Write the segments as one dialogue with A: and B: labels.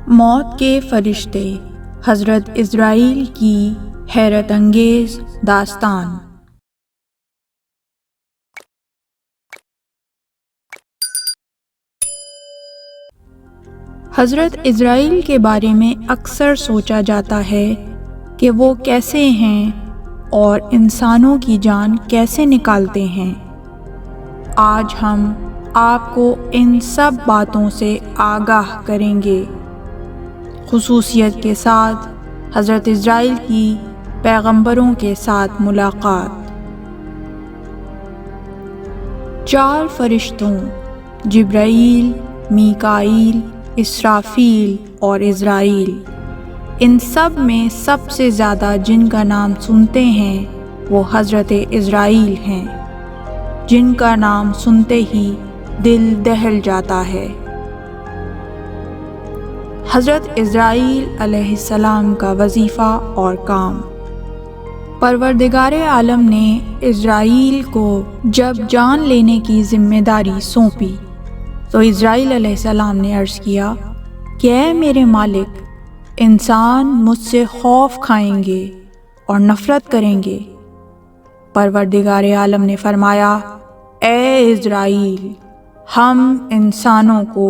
A: موت کے فرشتے، حضرت عزرائیل کی حیرت انگیز داستان۔ حضرت عزرائیل کے بارے میں اکثر سوچا جاتا ہے کہ وہ کیسے ہیں اور انسانوں کی جان کیسے نکالتے ہیں۔ آج ہم آپ کو ان سب باتوں سے آگاہ کریں گے، خصوصیت کے ساتھ حضرت عزرائیل کی پیغمبروں کے ساتھ ملاقات۔ 4 فرشتوں جبرائیل، میکائیل، اسرافیل اور عزرائیل، ان سب میں سب سے زیادہ جن کا نام سنتے ہیں وہ حضرت عزرائیل ہیں، جن کا نام سنتے ہی دل دہل جاتا ہے۔ حضرت عزرائیل علیہ السلام کا وظیفہ اور کام۔ پروردگار عالم نے عزرائیل کو جب جان لینے کی ذمہ داری سونپی تو عزرائیل علیہ السلام نے عرض کیا کہ اے میرے مالک، انسان مجھ سے خوف کھائیں گے اور نفرت کریں گے۔ پروردگار عالم نے فرمایا، اے عزرائیل، ہم انسانوں کو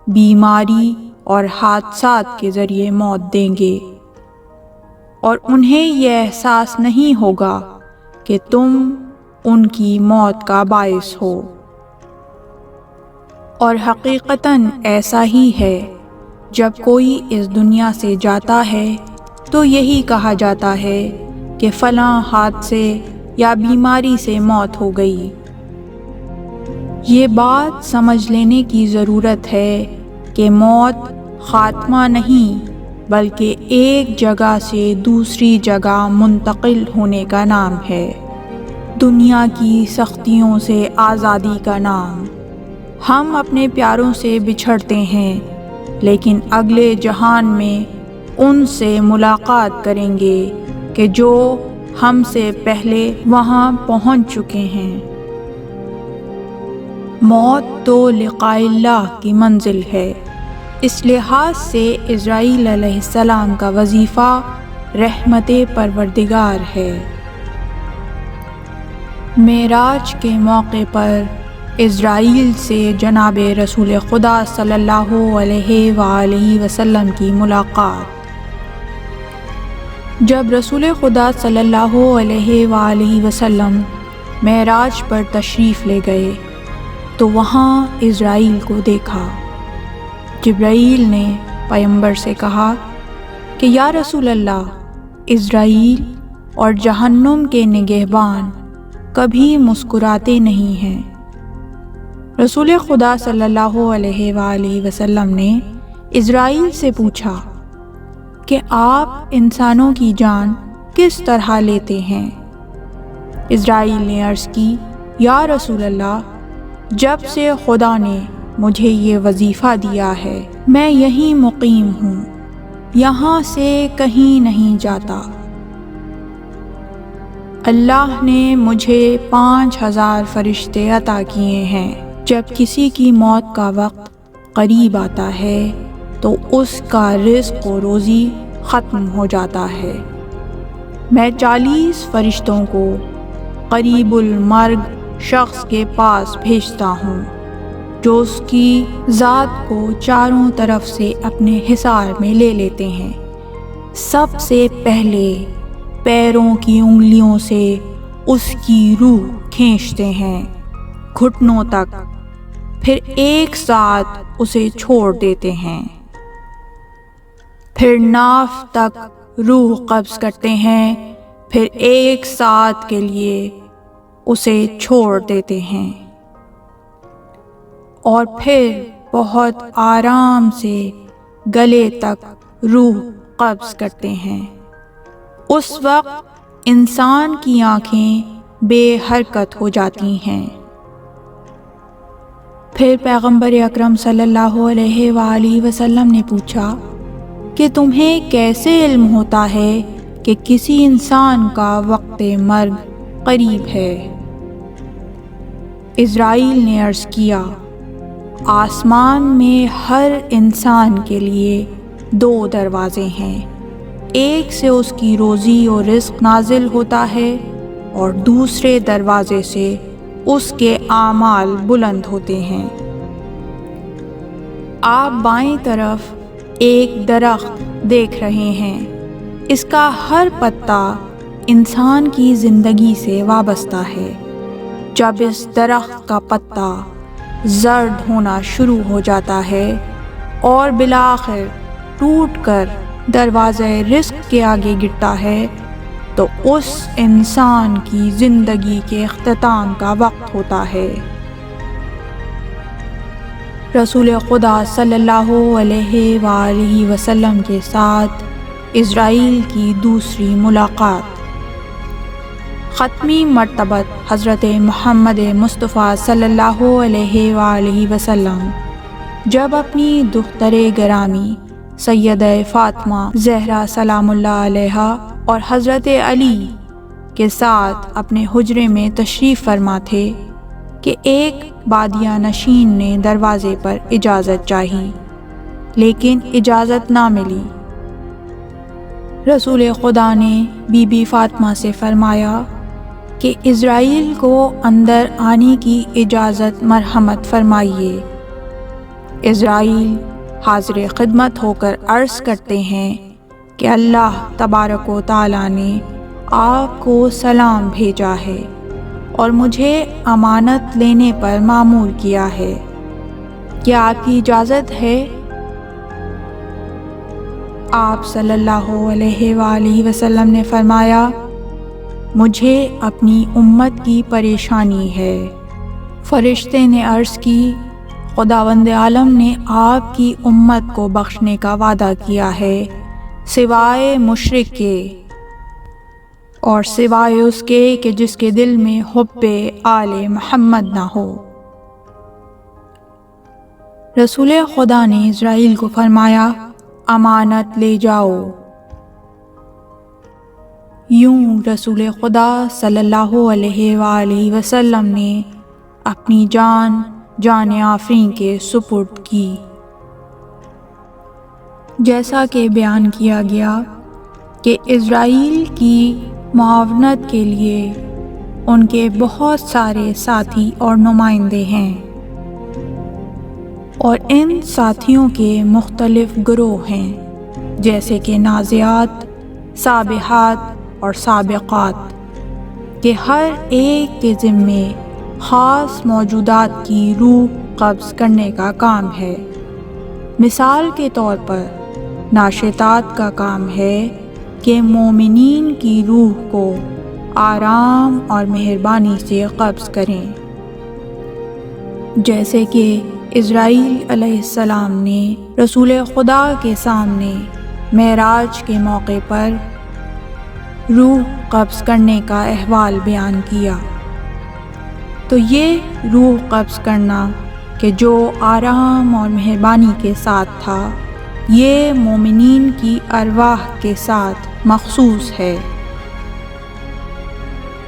A: بیماری اور حادثات کے ذریعے موت دیں گے، اور انہیں یہ احساس نہیں ہوگا کہ تم ان کی موت کا باعث ہو۔ اور حقیقتاً ایسا ہی ہے، جب کوئی اس دنیا سے جاتا ہے تو یہی کہا جاتا ہے کہ فلاں حادثے یا بیماری سے موت ہو گئی۔ یہ بات سمجھ لینے کی ضرورت ہے کہ موت خاتمہ نہیں بلکہ ایک جگہ سے دوسری جگہ منتقل ہونے کا نام ہے، دنیا کی سختیوں سے آزادی کا نام۔ ہم اپنے پیاروں سے بچھڑتے ہیں، لیکن اگلے جہان میں ان سے ملاقات کریں گے کہ جو ہم سے پہلے وہاں پہنچ چکے ہیں۔ موت تو لقاء اللہ کی منزل ہے، اس لحاظ سے عزرائیل علیہ السلام کا وظیفہ رحمت پروردگار ہے۔ معراج کے موقع پر عزرائیل سے جناب رسول خدا صلی اللہ علیہ وآلہ وسلم کی ملاقات۔ جب رسول خدا صلی اللہ علیہ وآلہ وسلم معراج پر تشریف لے گئے تو وہاں عزرائیل کو دیکھا۔ جبرائیل نے پیغمبر سے کہا کہ یا رسول اللہ، عزرائیل اور جہنم کے نگہبان کبھی مسکراتے نہیں ہیں۔ رسول خدا صلی اللہ علیہ وآلہ وسلم نے عزرائیل سے پوچھا کہ آپ انسانوں کی جان کس طرح لیتے ہیں؟ عزرائیل نے عرض کی، یا رسول اللہ، جب سے خدا نے مجھے یہ وظیفہ دیا ہے میں یہیں مقیم ہوں، یہاں سے کہیں نہیں جاتا۔ اللہ نے مجھے 5000 فرشتے عطا کیے ہیں۔ جب کسی کی موت کا وقت قریب آتا ہے تو اس کا رزق و روزی ختم ہو جاتا ہے۔ میں 40 فرشتوں کو قریب المرگ شخص کے پاس بھیجتا ہوں، جو اس کی ذات کو چاروں طرف سے اپنے حصار میں لے لیتے ہیں۔ سب سے پہلے پیروں کی انگلیوں سے اس کی روح کھینچتے ہیں گھٹنوں تک، پھر ایک ساتھ اسے چھوڑ دیتے ہیں، پھر ناف تک روح قبض کرتے ہیں، پھر ایک ساتھ کے لیے اسے چھوڑ دیتے ہیں، اور پھر بہت آرام سے گلے تک روح قبض کرتے ہیں۔ اس وقت انسان کی آنکھیں بے حرکت ہو جاتی ہیں۔ پھر پیغمبر اکرم صلی اللہ علیہ وآلہ وسلم نے پوچھا کہ تمہیں کیسے علم ہوتا ہے کہ کسی انسان کا وقت مرگ قریب ہے؟ عزرائیل نے عرض کیا، آسمان میں ہر انسان کے لیے دو دروازے ہیں، ایک سے اس کی روزی اور رزق نازل ہوتا ہے اور دوسرے دروازے سے اس کے اعمال بلند ہوتے ہیں۔ آپ بائیں طرف ایک درخت دیکھ رہے ہیں، اس کا ہر پتا انسان کی زندگی سے وابستہ ہے۔ جب اس درخت کا پتا زرد ہونا شروع ہو جاتا ہے اور بالآخر ٹوٹ کر دروازے رزق کے آگے گرتا ہے تو اس انسان کی زندگی کے اختتام کا وقت ہوتا ہے۔ رسول خدا صلی اللہ علیہ وآلہ وسلم کے ساتھ اسرائیل کی دوسری ملاقات۔ ختمی مرتبت حضرت محمد مصطفیٰ صلی اللہ علیہ وآلہ وسلم جب اپنی دختر گرامی سیدہ فاطمہ زہرا سلام اللہ علیہا اور حضرت علی کے ساتھ اپنے حجرے میں تشریف فرما تھے کہ ایک بادیہ نشین نے دروازے پر اجازت چاہی، لیکن اجازت نہ ملی۔ رسول خدا نے بی بی فاطمہ سے فرمایا کہ اسرائیل کو اندر آنے کی اجازت مرحمت فرمائیے۔ اسرائیل حاضر خدمت ہو کر عرض کرتے ہیں کہ اللہ تبارک و تعالیٰ نے آپ کو سلام بھیجا ہے اور مجھے امانت لینے پر مامور کیا ہے، کیا آپ کی اجازت ہے؟ آپ صلی اللہ علیہ وآلہ وسلم نے فرمایا، مجھے اپنی امت کی پریشانی ہے۔ فرشتے نے عرض کی، خداوند عالم نے آپ کی امت کو بخشنے کا وعدہ کیا ہے، سوائے مشرک کے اور سوائے اس کے کہ جس کے دل میں حب آل محمد نہ ہو۔ رسول خدا نے اسرائیل کو فرمایا، امانت لے جاؤ۔ یوں رسول خدا صلی اللہ علیہ وآلہ وسلم نے اپنی جان آفرین کے سپرد کی۔ جیسا کہ بیان کیا گیا کہ اسرائیل کی معاونت کے لیے ان کے بہت سارے ساتھی اور نمائندے ہیں، اور ان ساتھیوں کے مختلف گروہ ہیں، جیسے کہ نازعات، سابحات اور سابقات، کہ ہر ایک کے ذمے خاص موجودات کی روح قبض کرنے کا کام ہے۔ مثال کے طور پر ناشطات کا کام ہے کہ مومنین کی روح کو آرام اور مہربانی سے قبض کریں، جیسے کہ اسرائیل علیہ السلام نے رسول خدا کے سامنے معراج کے موقع پر روح قبض کرنے کا احوال بیان کیا۔ تو یہ روح قبض کرنا کہ جو آرام اور مہربانی کے ساتھ تھا، یہ مومنین کی ارواح کے ساتھ مخصوص ہے۔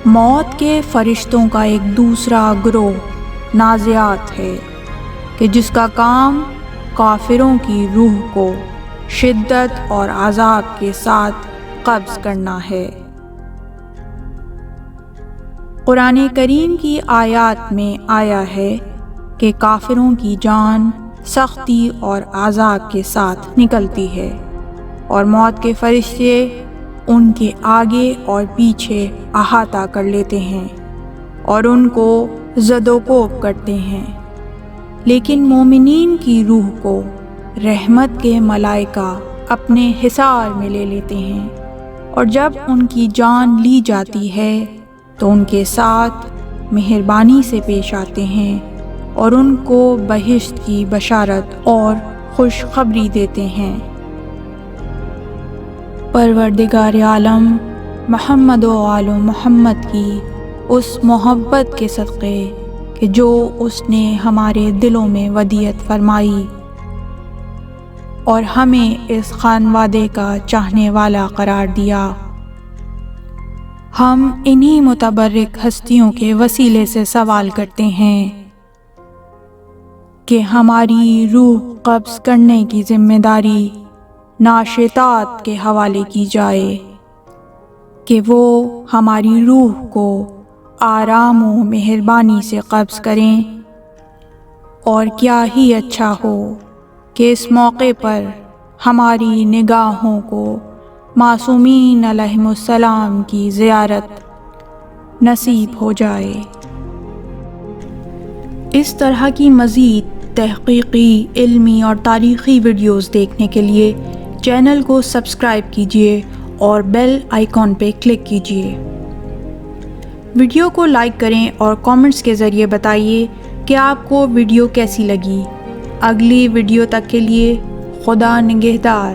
A: موت کے فرشتوں کا ایک دوسرا گروہ نازعات ہے کہ جس کا کام کافروں کی روح کو شدت اور عذاب کے ساتھ قبض کرنا ہے۔ قرآن کریم کی آیات میں آیا ہے کہ کافروں کی جان سختی اور عذاب کے ساتھ نکلتی ہے، اور موت کے فرشتے ان کے آگے اور پیچھے احاطہ کر لیتے ہیں اور ان کو زد و کوب کرتے ہیں، لیکن مومنین کی روح کو رحمت کے ملائکہ اپنے حصار میں لے لیتے ہیں، اور جب ان کی جان لی جاتی ہے تو ان کے ساتھ مہربانی سے پیش آتے ہیں اور ان کو بہشت کی بشارت اور خوشخبری دیتے ہیں۔ پروردگار عالم محمد و آل محمد کی اس محبت کے صدقے کہ جو اس نے ہمارے دلوں میں ودیعت فرمائی اور ہمیں اس خانوادے کا چاہنے والا قرار دیا، ہم انہی متبرک ہستیوں کے وسیلے سے سوال کرتے ہیں کہ ہماری روح قبض کرنے کی ذمہ داری ناشطات کے حوالے کی جائے کہ وہ ہماری روح کو آرام و مہربانی سے قبض کریں، اور کیا ہی اچھا ہو کہ اس موقع پر ہماری نگاہوں کو معصومین علیہم السلام کی زیارت نصیب ہو جائے۔ اس طرح کی مزید تحقیقی، علمی اور تاریخی ویڈیوز دیکھنے کے لیے چینل کو سبسکرائب کیجیے اور بیل آئیکن پہ کلک کیجیے۔ ویڈیو کو لائک کریں اور کامنٹس کے ذریعے بتائیے کہ آپ کو ویڈیو کیسی لگی۔ اگلی ویڈیو تک کے لیے خدا نگہدار۔